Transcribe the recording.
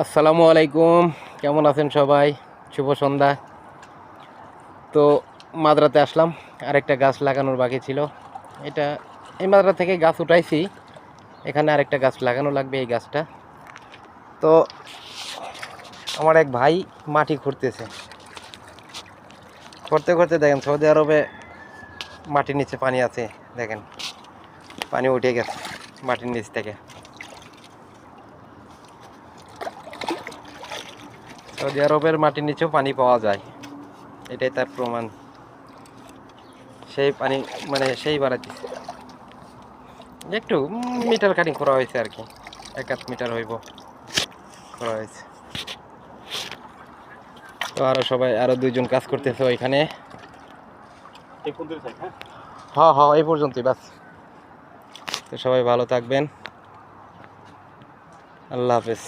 আসসালামু আলাইকুম, কেমন আছেন সবাই? শুভ সন্ধ্যা। তো মাদ্রাতে আসলাম, আরেকটা গাছ লাগানোর বাকি ছিল। এটা এই মাদ্রা থেকে গাছ উঠাইছি, এখানে আরেকটা গাছ লাগানো লাগবে। এই গাছটা তো আমার এক ভাই মাটি খুঁড়তেছে, করতে করতে দেখেন সৌদি আরবে মাটির নিচে পানি আছে। দেখেন পানি উঠে গেছে মাটির নিচ থেকে। সৌদি আরবের মাটির নিচেও পানি পাওয়া যায়, এটাই তার প্রমাণ। সেই পানি মানে সেই বাড়াইতেছে, একটু মিটার কাটিং করা হয়েছে আর কি, 1-1 মিটার হইব করা হয়েছে। তো আরো 2জন কাজ করতেছে ওইখানে। হ্যাঁ হ্যাঁ, এই পর্যন্তই বাস। তো সবাই ভালো থাকবেন, আল্লাহ হাফেজ।